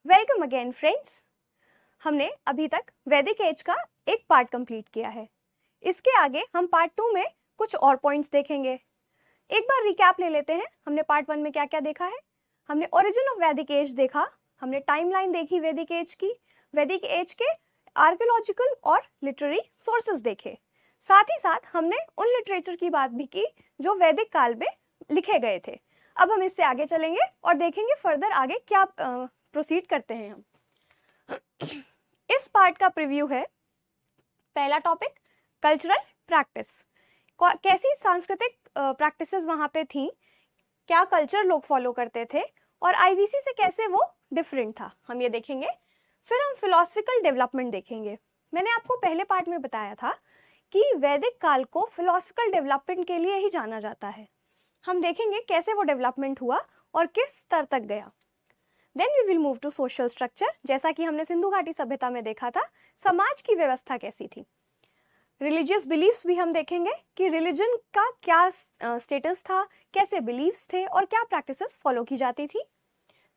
Welcome again friends. हमने अभी तक वैदिक एज का एक पार्ट कंप्लीट किया है। इसके आगे हम पार्ट 2 में कुछ और पॉइंट्स देखेंगे। एक बार रिकैप ले लेते हैं, हमने पार्ट 1 में क्या क्या देखा है। हमने ओरिजिन ऑफ वैदिक एज देखा, हमने टाइमलाइन देखी वैदिक एज की, वैदिक एज के आर्कियोलॉजिकल और लिटरेरी सोर्सेज देखे। साथ ही साथ हमने उन लिटरेचर की बात भी की जो वैदिक काल में लिखे गए थे। अब हम इससे आगे चलेंगे और देखेंगे फर्दर आगे क्या प्रोसीड करते हैं हम। इस पार्ट का प्रीव्यू है। पहला टॉपिक कल्चरल प्रैक्टिस, कैसी सांस्कृतिक प्रैक्टिसेस वहां पे थी, क्या कल्चर लोग फॉलो करते थे और आईवीसी से कैसे वो डिफरेंट था, हम ये देखेंगे। फिर हम फिलोसफिकल डेवलपमेंट देखेंगे। मैंने आपको पहले पार्ट में बताया था कि वैदिक काल को फिलोसफिकल डेवलपमेंट के लिए ही जाना जाता है। हम देखेंगे कैसे वो डेवलपमेंट हुआ और किस स्तर तक गया। Then we will move to social structure, जैसा कि हमने सिंधु घाटी सभ्यता में देखा था, समाज की व्यवस्था कैसी थी। रिलीजियस बिलीफ्स भी हम देखेंगे कि रिलीजन का क्या स्टेटस था, कैसे बिलीफ्स थे और क्या प्रैक्टिसेस फॉलो की जाती थी।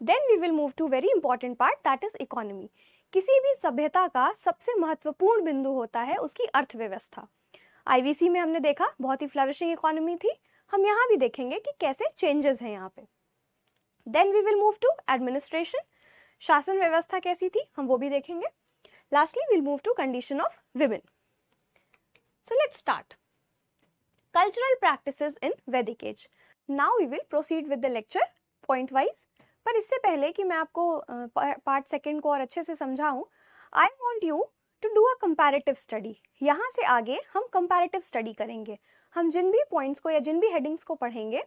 Then we will move to very important part, that is economy. किसी भी सभ्यता का सबसे महत्वपूर्ण बिंदु होता है उसकी अर्थव्यवस्था। आईवीसी में हमने देखा बहुत ही फ्लरिशिंग इकोनॉमी थी, हम यहाँ भी देखेंगे कि कैसे चेंजेस हैं यहाँ पे। Then we will move to administration, शासन व्यवस्था कैसी थी हम वो भी देखेंगे। Lastly will move to condition of women. So let's start cultural practices in Vedic age. Now we will proceed with the lecture point wise. पर इससे पहले कि मैं आपको पार्ट सेकंड को और अच्छे से समझाऊं, I want you to do a comparative study. यहाँ से आगे हम कंपैरेटिव स्टडी करेंगे। हम जिन भी पॉइंट्स को या जिन भी हेडिंग्स को पढ़ेंगे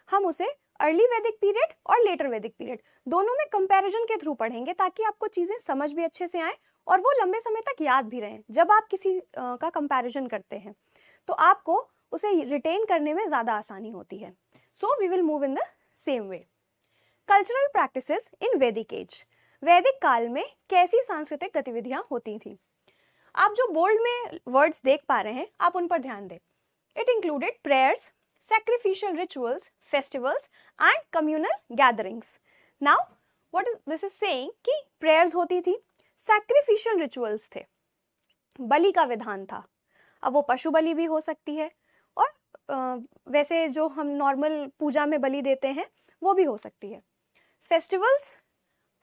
हम उसे अर्ली वैदिक पीरियड और लेटर वैदिक पीरियड दोनों में कंपैरिजन के थ्रू पढ़ेंगे, ताकि आपको चीजें समझ भी अच्छे से आए और वो लंबे समय तक याद भी रहें। जब आप किसी का कंपैरिजन करते हैं तो आपको उसे रिटेन करने में ज्यादा आसानी होती है। So we will move in the same way. Cultural practices in Vedic age, वैदिक काल में कैसी सांस्कृतिक गतिविधियां होती थी। आप जो बोल्ड में वर्ड्स देख पा रहे हैं आप उन पर ध्यान दें। It included prayers, sacrificial rituals, festivals and communal gatherings. Now, what is this is saying कि prayers होती थी, sacrificial rituals थे, बलि का विधान था। अब वो पशु बलि भी हो सकती है और वैसे जो हम नॉर्मल पूजा में बलि देते हैं वो भी हो सकती है। फेस्टिवल्स,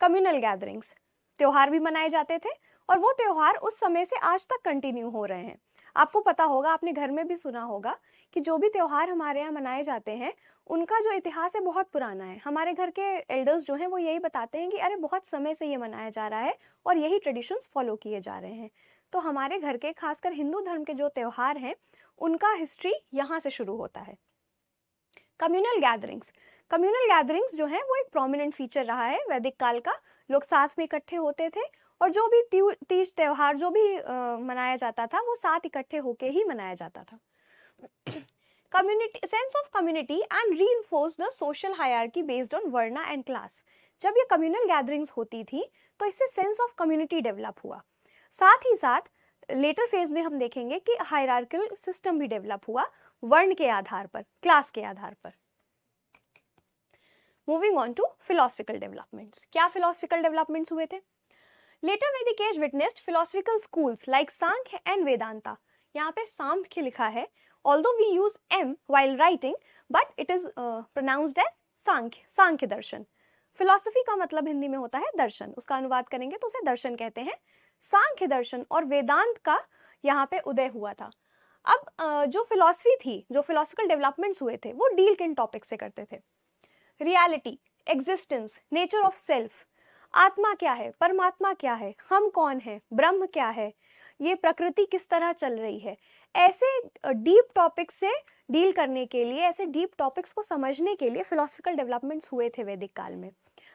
कम्युनल गैदरिंग्स, त्योहार भी मनाए जाते थे और वो त्योहार उस समय से आज तक कंटिन्यू हो रहे हैं। आपको पता होगा, आपने घर में भी सुना होगा कि जो भी त्योहार हमारे यहाँ मनाए जाते हैं उनका जो इतिहास है बहुत पुराना है। हमारे घर के एल्डर्स जो हैं वो यही बताते हैं कि अरे बहुत समय से ये मनाया जा रहा है और यही ट्रेडिशंस फॉलो किए जा रहे हैं। तो हमारे घर के खासकर हिंदू धर्म के जो त्योहार हैं उनका हिस्ट्री यहाँ से शुरू होता है। कम्युनल गैदरिंग्स, कम्युनल गैदरिंग्स जो है वो एक प्रोमिनेंट फीचर रहा है वैदिक काल का। लोग साथ में इकट्ठे होते थे और जो भी तीज त्योहार जो भी मनाया जाता था वो साथ इकट्ठे होके ही मनाया जाता था। Community, sense of community and reinforce the social hierarchy based on varna and class. जब ये कम्युनल गैदरिंग्स होती थी तो इससे सेंस ऑफ कम्युनिटी डेवलप हुआ। साथ ही साथ लेटर फेज में हम देखेंगे कि हायरार्किकल सिस्टम भी डेवलप हुआ वर्ण के आधार पर, क्लास के आधार पर। Moving on to philosophical developments, क्या फिलोसफिकल डेवलपमेंट्स हुए थे। Later Vedic age witnessed philosophical schools like Sankhya and Vedanta. यहाँ पे सांख्य लिखा है, although we use M while writing, but it is pronounced as Sankhya, Sankhya Darshan. Philosophy का मतलब हिंदी में होता है दर्शन, उसका अनुवाद करेंगे तो उसे दर्शन कहते हैं। सांख्य दर्शन और वेदांत का यहाँ पे उदय हुआ था। अब जो फिलोसफी थी, जो फिलोसफिकल डेवलपमेंट्स हुए थे वो डील किन टॉपिक से करते थे। Reality, existence, nature of self, आत्मा क्या है, परमात्मा क्या है, हम कौन है, ब्रह्म क्या है, ये प्रकृति किस तरह चल रही है। ऐसे डीप टॉपिक्स से डील करने के लिए, ऐसे डीप टॉपिक्स को समझने के लिए फिलोसफिकल डेवलपमेंट्स हुए थे वैदिक काल में।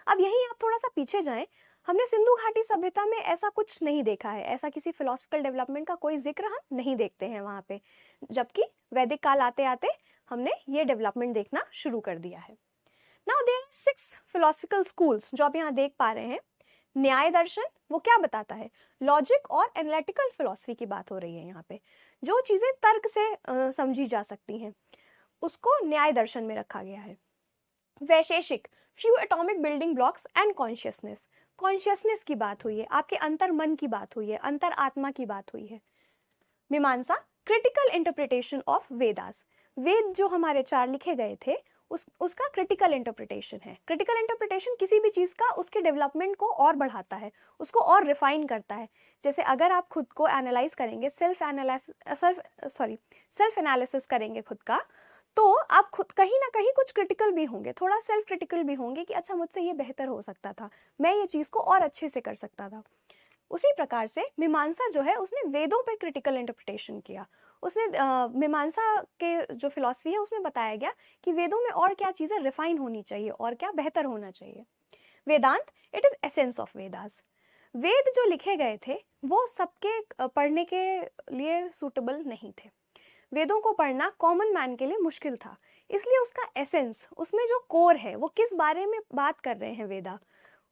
अब यहीं आप थोड़ा सा पीछे जाएं, हमने सिंधु घाटी सभ्यता में ऐसा कुछ नहीं देखा है, ऐसा किसी फिलोसफिकल डेवलपमेंट का कोई जिक्र हम नहीं देखते हैं वहाँ पे, जबकि वैदिक काल आते आते हमने ये डेवलपमेंट देखना शुरू कर दिया है। Now there are 6 philosophical schools जो आप यहाँ देख पा रहे हैं। न्याय दर्शन वो क्या बताता है, लॉजिक और एनालिटिकल फिलॉसफी की बात हो रही है यहाँ पे। जो चीजें तर्क से समझी जा सकती हैं उसको न्याय दर्शन में रखा गया है। Vaisheshika few atomic building blocks and consciousness. Consciousness की बात हुई है, आपके अंतर मन की बात हुई है, अंतर आत्मा की बात हुई है। मीमांसा, critical interpretation of Vedas. Veda जो हमारे 4 लिखे गए थे उसका क्रिटिकल इंटरप्रिटेशन है। क्रिटिकल इंटरप्रिटेशन किसी भी चीज़ का उसके डेवलपमेंट को और बढ़ाता है, उसको और रिफाइन करता है। जैसे अगर आप खुद को एनालाइज करेंगे, सेल्फ एनालिसिस करेंगे खुद का, तो आप खुद कहीं ना कहीं कुछ क्रिटिकल भी होंगे, थोड़ा सेल्फ क्रिटिकल भी होंगे कि अच्छा मुझसे ये बेहतर हो सकता था, मैं ये चीज़ को और अच्छे से कर सकता था। उसी प्रकार से मीमांसा जो है उसने वेदों पे क्रिटिकल इंटरप्रिटेशन किया। उसने मीमांसा के जो फिलॉसफी है उसमें बताया गया कि वेदों में और क्या चीज़ें रिफाइन होनी चाहिए और क्या बेहतर होना चाहिए। Vedanta, it is essence of Vedas. Veda जो लिखे गए थे वो सबके पढ़ने के लिए सूटेबल नहीं थे। वेदों को पढ़ना कॉमन मैन के लिए मुश्किल था, इसलिए उसका एसेंस, उसमें जो कोर है, वो किस बारे में बात कर रहे हैं वेदा,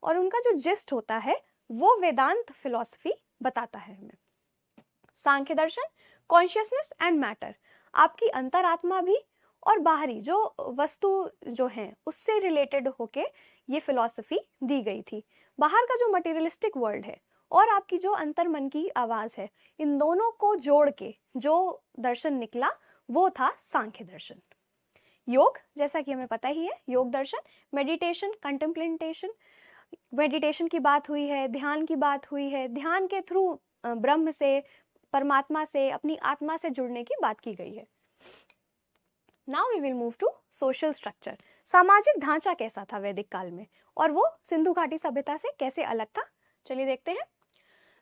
और उनका जो जिस्ट होता है वो वेदांत फिलॉसफी बताता है हमें। सांख्य दर्शन, कॉन्शियसनेस एंड मैटर, आपकी अंतरात्मा भी और बाहरी जो वस्तु जो हैं उससे रिलेटेड होके ये फिलॉसफी दी गई थी। बाहर का जो मटेरियलिस्टिक वर्ल्ड है और आपकी जो अंतर मन की आवाज है, इन दोनों को जोड़ के जो दर्शन निकला वो था सांख्य दर्शन। योग, जैसा कि हमें पता ही है, योग दर्शन, मेडिटेशन, कंटेम्पलेशन, मेडिटेशन की बात हुई है, ध्यान की बात हुई है, ध्यान के थ्रू ब्रह्म से, परमात्मा से, अपनी आत्मा से जुड़ने की बात की गई है। Now we will move to social structure. सामाजिक ढांचा कैसा था वैदिक काल में और वो सिंधु घाटी सभ्यता से कैसे अलग था, चलिए देखते हैं।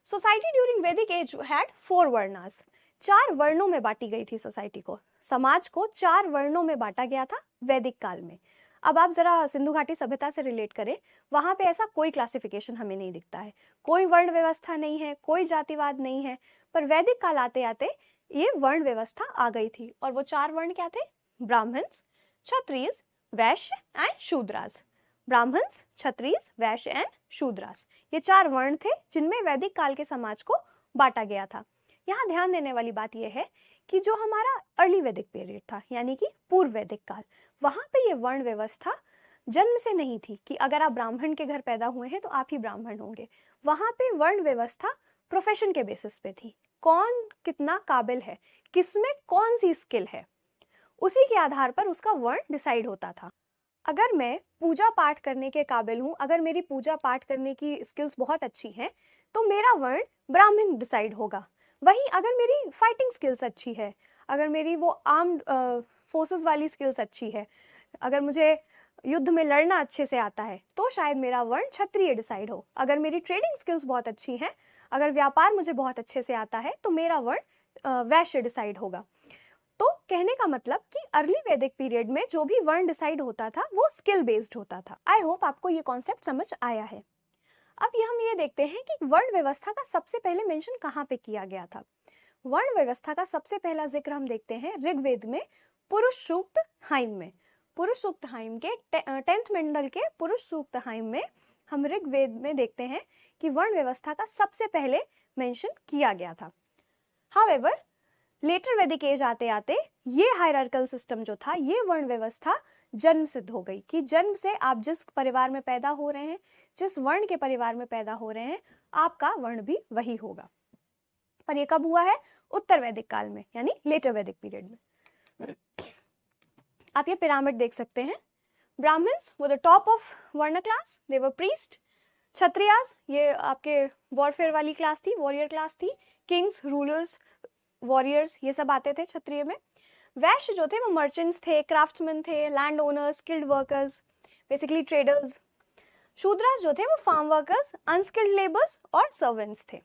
सोसाइटी ड्यूरिंग वैदिक एज हैड 4 वर्णास। 4 वर्णों में बांटी गई थी सोसाइटी को, समाज को 4 वर्णों में बांटा गया था वैदिक काल में। अब आप जरा सिंधु घाटी सभ्यता से रिलेट करें, वहां पे ऐसा कोई क्लासिफिकेशन हमें नहीं दिखता है, कोई वर्ण व्यवस्था नहीं है, कोई जातिवाद नहीं है, पर वैदिक काल आते आते ये वर्ण व्यवस्था आ गई थी। और वो 4 वर्ण क्या थे? Brahmins, Kshatriyas, Vysya and Shudras. Brahmins, Kshatriyas, Vysya and Shudras, ये 4 वर्ण थे जिनमें वैदिक काल के समाज को बांटा गया था। यहाँ ध्यान देने वाली बात यह है कि जो हमारा अर्ली वैदिक पीरियड था, यानी कि पूर्व वैदिक काल, वहां पे ये वर्ण व्यवस्था जन्म से नहीं थी कि अगर आप ब्राह्मण के घर पैदा हुए हैं तो आप ही ब्राह्मण होंगे। वहां पे वर्ण व्यवस्था प्रोफेशन के बेसिस पे थी, कौन कितना काबिल है, किसमें कौन सी स्किल है, उसी के आधार पर उसका वर्ण डिसाइड होता था। अगर मैं पूजा पाठ करने के काबिल हूँ, अगर मेरी पूजा पाठ करने की स्किल्स बहुत अच्छी हैं, तो मेरा वर्ण ब्राह्मण डिसाइड होगा। वहीं अगर मेरी फाइटिंग स्किल्स अच्छी है, अगर मेरी वो आर्म्ड फोर्सेस वाली स्किल्स अच्छी है, अगर मुझे युद्ध में लड़ना अच्छे से आता है, तो शायद मेरा वर्ण क्षत्रिय डिसाइड हो। अगर मेरी ट्रेडिंग स्किल्स बहुत अच्छी हैं, अगर व्यापार मुझे बहुत अच्छे से आता है, तो मेरा वर्ण वैश्य डिसाइड होगा। तो कहने का मतलब कि अर्ली वैदिक पीरियड में जो भी वर्ण डिसाइड होता था वो स्किल बेस्ड होता था। आई होप आपको ये कॉन्सेप्ट समझ आया है। अब हम ये देखते हैं कि वर्ण व्यवस्था का सबसे पहले मेंशन कहाँ पे किया गया था। वर्ण व्यवस्था का सबसे पहला जिक्र हम देखते हैं ऋग्वेद में पुरुष सूक्त हाइम में। पुरुष सूक्त हाइम के 10th मंडल के पुरुष सूक्त हाइम में हम ऋग्वेद में देखते हैं कि वर्ण व्यवस्था का सबसे पहले मेंशन किया गया था। हाउएवर लेटर वैदिक एज आते आते ये हायरार्कल सिस्टम जो था, ये वर्ण व्यवस्था जन्म सिद्ध हो गई कि जन्म से आप जिस परिवार में पैदा हो रहे हैं, जिस वर्ण के परिवार में पैदा हो रहे हैं, आपका वर्ण भी वही होगा। पर ये कब हुआ है? उत्तर वैदिक काल में, यानी लेटर वैदिक पीरियड में। आप ये पिरामिड देख सकते हैं। ब्राह्मण्स वो द टॉप ऑफ वर्ण क्लास, दे वर प्रीस्ट। क्षत्रियास ये आपके वॉरफेयर वाली क्लास थी, वॉरियर क्लास थी। किंग्स, रूलर्स, वॉरियर्स, ये सब आते थे क्षत्रिय में। वैश्य जो थे वो मर्चेंट्स थे, क्राफ्ट्समैन थे, land owners, skilled workers, basically traders. Shudras जो थे वो फार्म वर्कर्स, अनस्किल्ड लेबर्स और सर्वेंट्स थे।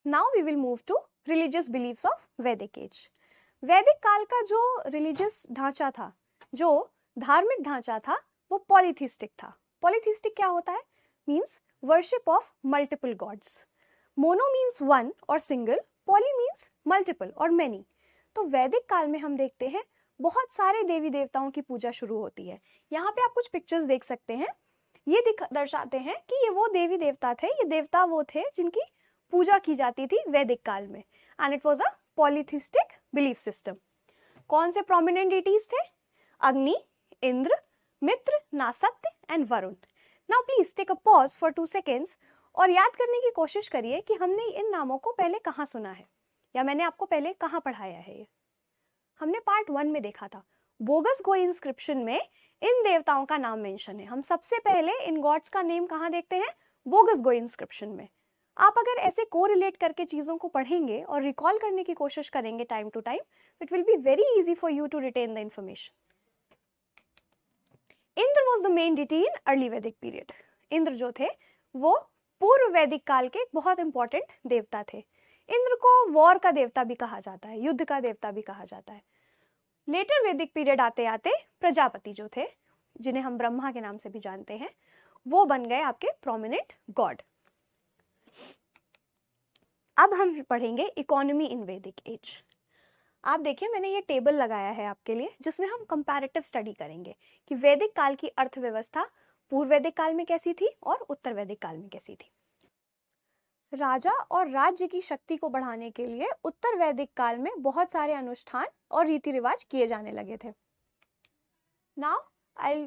Now we will move to religious beliefs of Vedic age. वैदिक काल का जो रिलीजियस ढांचा था, जो धार्मिक ढांचा था, वो पॉलीथिस्टिक था। पॉलीथिस्टिक क्या होता है? Means worship of multiple gods. Mono means one और सिंगल, पॉली मीन्स मल्टीपल और मेनी। तो वैदिक काल में हम देखते हैं बहुत सारे देवी देवताओं की पूजा शुरू होती है। यहाँ पे आप कुछ पिक्चर्स देख सकते हैं, ये दर्शाते हैं कि ये वो देवी देवता थे, ये देवता वो थे जिनकी पूजा की जाती थी वैदिक काल में, and it was a polytheistic belief system. कौन से प्रोमिनेंट डिटीज थे? Agni, Indra, Mitra, Nasatya and Varuna. Now please take a pause for 2 seconds और याद करने की कोशिश करिए कि हमने इन नामों को पहले कहाँ सुना है या मैंने आपको पहले कहाँ पढ़ाया है। ये हमने पार्ट 1 में देखा था। बोगस गोई इंस्क्रिप्शन में इन देवताओं का नाम मेंशन है। हम सबसे पहले इन गॉड्स का नेम कहाँ देखते हैं? बोगस गोई इंस्क्रिप्शन में। आप अगर ऐसे कोरिलेट करके चीज़ों को पढ़ेंगे और रिकॉल करने की कोशिश करेंगे time to time, it will be very easy for you to retain the information. Indra was the main deity in early Vedic period. Indra जो थे वो पूर्व वैदिक काल के बहुत इंपॉर्टेंट देवता थे। इंद्र को वॉर का देवता भी कहा जाता है, युद्ध का देवता भी कहा जाता है। लेटर वैदिक पीरियड आते आते प्रजापति जो थे, जिन्हें हम ब्रह्मा के नाम से भी जानते हैं, वो बन गए आपके प्रोमिनेंट गॉड। अब हम पढ़ेंगे इकोनॉमी इन वैदिक एज। आप देखिए मैंने ये टेबल लगाया है आपके लिए, जिसमें हम कंपैरेटिव स्टडी करेंगे कि वैदिक काल की अर्थव्यवस्था पूर्व वैदिक काल में कैसी थी और उत्तर वैदिक काल में कैसी थी। राजा और राज्य की शक्ति को बढ़ाने के लिए उत्तर वैदिक काल में बहुत सारे अनुष्ठान और रीति रिवाज किए जाने लगे थे। Now I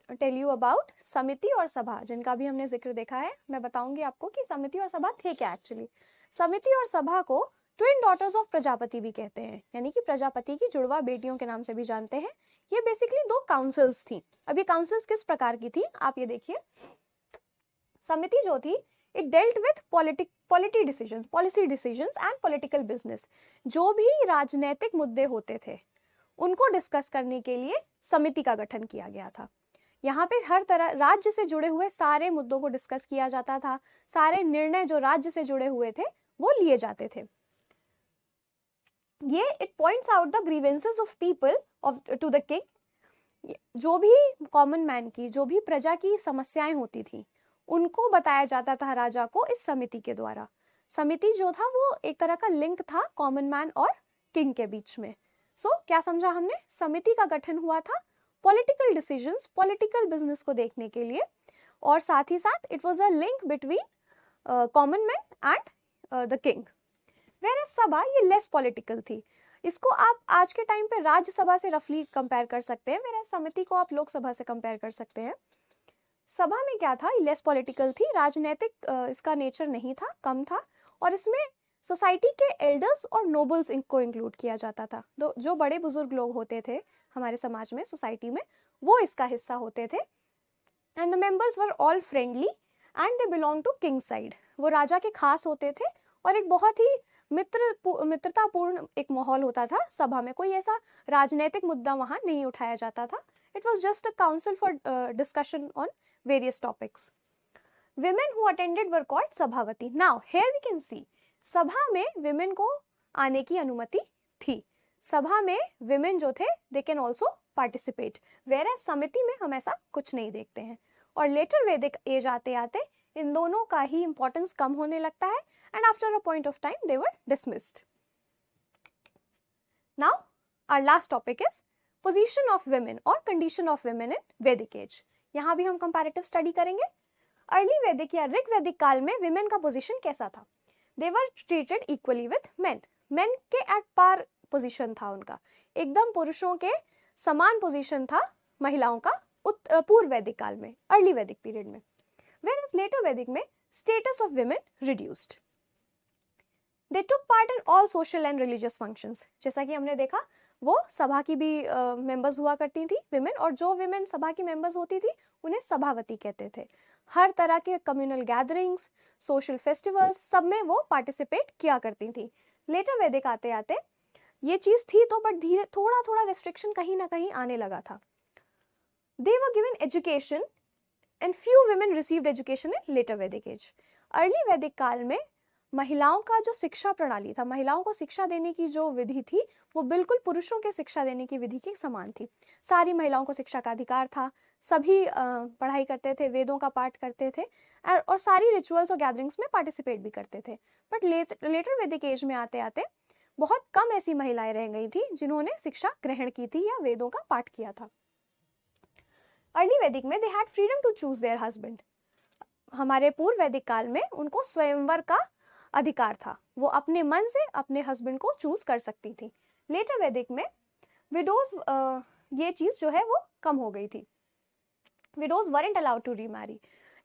tell you about samiti और सभा, जिनका भी हमने जिक्र देखा है। मैं बताऊंगी आपको कि समिति और सभा थे क्या एक्चुअली। समिति और सभा को ट्विन डॉटर्स ऑफ प्रजापति भी कहते हैं, यानी कि प्रजापति की जुड़वा बेटियों के नाम से भी जानते हैं। ये बेसिकली 2 काउंसिल्स थी। अब ये काउंसिल्स किस प्रकार की थी आप ये देखिए। समिति जो थी it dealt with policy decisions and political business. जो भी राजनीतिक मुद्दे होते थे उनको डिस्कस करने के लिए समिति का गठन किया गया था। यहाँ पे हर तरह राज्य से जुड़े हुए सारे मुद्दों को डिस्कस किया जाता था। सारे निर्णय जो राज्य से जुड़े हुए थे वो लिए जाते थे। ये it points out the grievances of people to the king. जो भी कॉमन मैन की, जो भी प्रजा की समस्याएं होती थी, उनको बताया जाता था राजा को इस समिति के द्वारा। समिति जो था वो एक तरह का लिंक था कॉमन मैन और किंग के बीच में। क्या समझा हमने? समिति का गठन हुआ था पॉलिटिकल डिसीजंस, पॉलिटिकल बिजनेस को देखने के लिए, और साथ ही साथ it was a link between common man and the king. Whereas सभा ये लेस पॉलिटिकल थी। इसको आप आज के टाइम पे राज्यसभा से रफली कंपेयर कर सकते हैं, वेयरएज समिति को आप लोकसभा से कंपेयर कर सकते हैं। सभा में क्या था, लेस पॉलिटिकल थी, राजनीतिक इसका नेचर नहीं था, कम था, और इसमें सोसाइटी के एल्डर्स और नोबल्स इनको इंक्लूड किया जाता था। जो बड़े बुजुर्ग लोग होते थे हमारे समाज में, सोसाइटी में, वो इसका हिस्सा होते थे। And the members were all friendly and they belong to king side. वो राजा के खास होते थे और एक बहुत ही मित्रतापूर्ण एक माहौल होता था सभा में। कोई ऐसा राजनीतिक मुद्दा वहां नहीं उठाया जाता था। It was just a council for discussion on various topics. Women who attended were called Sabhavati. Now here we can see सभा में विमेन को आने की अनुमति थी। सभा में विमेन जो थे they can also participate, whereas समिति में हम ऐसा कुछ नहीं देखते हैं। और लेटर वैदिक एज आते आते इन दोनों का ही इंपॉर्टेंस कम होने लगता है and after a point of time they were dismissed. Now our last topic is position of women और condition of women in Vedic age. यहाँ भी हम कंपैरेटिव स्टडी करेंगे। अर्ली वैदिक या ऋग वैदिक काल में विमेन का पोजीशन कैसा था? They were treated equally with men. Men के एट पार पोजीशन था उनका, एकदम पुरुषों के समान पोजीशन था महिलाओं का पूर्व वैदिक काल में, अर्ली वैदिक पीरियड में। Whereas later Vedic में status of women reduced. They took part in all social and religious functions. जैसा कि हमने देखा वो सभा की भी मेंबर्स हुआ करती थी विमेन, और जो विमेन सभा की मेंबर्स होती थी उन्हें सभावती कहते थे। हर तरह के कम्युनल गैदरिंग्स, सोशल फेस्टिवल्स, सब में वो पार्टिसिपेट किया करती थी। लेटर वैदिक आते आते ये चीज थी तो, बट धीरे थोड़ा थोड़ा रेस्ट्रिक्शन कहीं ना कहीं आने लगा था। They were given education and few women received education in later Vedic age. Early वैदिक काल में महिलाओं का जो शिक्षा प्रणाली था, महिलाओं को शिक्षा देने की जो विधि थी, वो बिल्कुल पुरुषों के शिक्षा देने की विधि के समान थी। सारी महिलाओं को शिक्षा का अधिकार था, सभी पढ़ाई करते थे, वेदों का पाठ करते थे, और सारी रिचुअल्स और गैदरिंग्स में पार्टिसिपेट भी करते थे। बट लेटर वैदिक एज में आते आते बहुत कम ऐसी महिलाएं रह गई थी जिन्होंने शिक्षा ग्रहण की थी या वेदों का पाठ किया था। अर्ली वैदिक में they had freedom to choose their husband. हमारे पूर्व वैदिक काल में उनको स्वयंवर का अधिकार था, वो अपने मन से अपने हस्बैंड को चूज कर सकती थी। लेटर वैदिक में विडोज ये चीज़ जो है वो कम हो गई थी। Widows weren't allowed to remarry.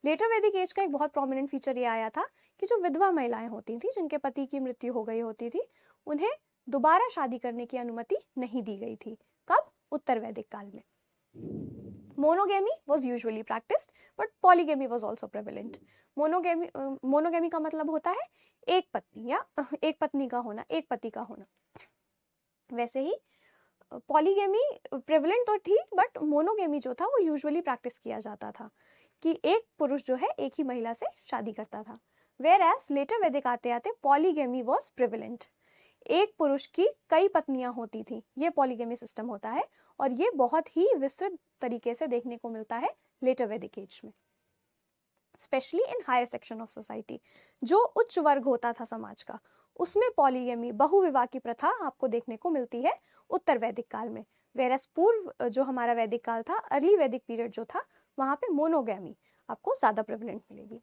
Later Vedic age का एक बहुत प्रोमिनेंट फीचर ये आया था कि जो विधवा महिलाएं होती थी, जिनके पति की मृत्यु हो गई होती थी, उन्हें दोबारा शादी करने की अनुमति नहीं दी गई थी। कब? उत्तर वैदिक काल में। Monogamy was usually practiced, but polygamy was also prevalent. Monogamy का मतलब होता है एक पत्नी या एक पत्नी का होना, एक पति का होना। वैसे ही पॉलीगेमी प्रेवलेंट तो थी, बट मोनोगेमी जो था वो यूजुअली प्रैक्टिस किया जाता था कि एक पुरुष जो है एक ही महिला से शादी करता था। वेयर एज लेटर वैदिक आते आते पॉलीगेमी वॉज प्रेवलेंट, एक पुरुष की कई पत्नियां होती थी, ये पॉलीगेमी सिस्टम होता है, और ये बहुत ही विस्तृत तरीके से देखने को मिलता है लेटर वैदिक एज में, specially in higher section of society. जो उच्च वर्ग होता था समाज का, उसमें पॉलीगेमी, बहुविवाह की प्रथा आपको देखने को मिलती है उत्तर वैदिक काल में। वेरस पूर्व जो हमारा वैदिक काल था, अर्ली वैदिक पीरियड जो था, वहां पे मोनोगेमी आपको ज्यादा प्रेवलेंट मिलेगी।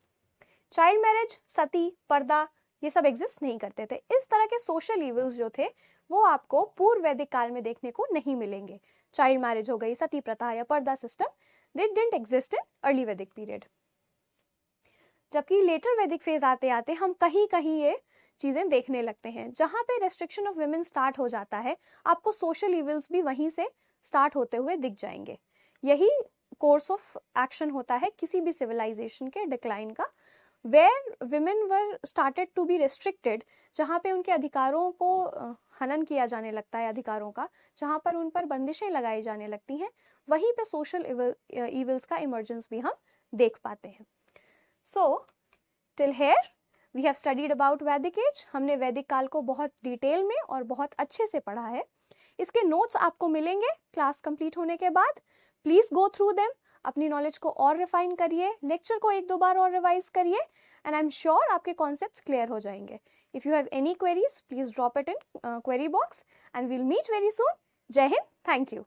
चाइल्ड मैरिज, सती, पर्दा, ये सब एग्जिस्ट नहीं करते थे। इस तरह के सोशल इविल्स जो थे वो आपको पूर्व वैदिक काल में देखने को नहीं मिलेंगे। चाइल्ड मैरिज हो गई, सती प्रथा या पर्दा system, they didn't exist in early Vedic period. जबकि लेटर वैदिक फेज आते आते हम कहीं कहीं ये चीजें देखने लगते हैं। जहां पे रेस्ट्रिक्शन ऑफ वुमेन स्टार्ट हो जाता है, आपको सोशल इविल्स भी वहीं से स्टार्ट होते हुए दिख जाएंगे। यही कोर्स ऑफ एक्शन होता है किसी भी सिविलाइजेशन के डिक्लाइन का, where women were started to be restricted, जहाँ पे उनके अधिकारों को हनन किया जाने लगता है, अधिकारों का, जहाँ पर उन पर बंदिशें लगाई जाने लगती हैं, वहीं पे सोशल इविल्स का इमर्जेंस भी हम देख पाते हैं। So, till here we have studied about वैदिक एज। हमने वैदिक काल को बहुत डिटेल में और बहुत अच्छे से पढ़ा है। इसके नोट्स आपको मिलेंगे क्लास कंप्लीट होने के बाद। प्लीज गो थ्रू देम, अपनी नॉलेज को और रिफाइन करिए, लेक्चर को एक दो बार और रिवाइज करिए, एंड आई एम श्योर आपके कॉन्सेप्ट्स क्लियर हो जाएंगे। If you have any queries, please drop it in query box, and we'll meet very soon. Jai Hind, thank you.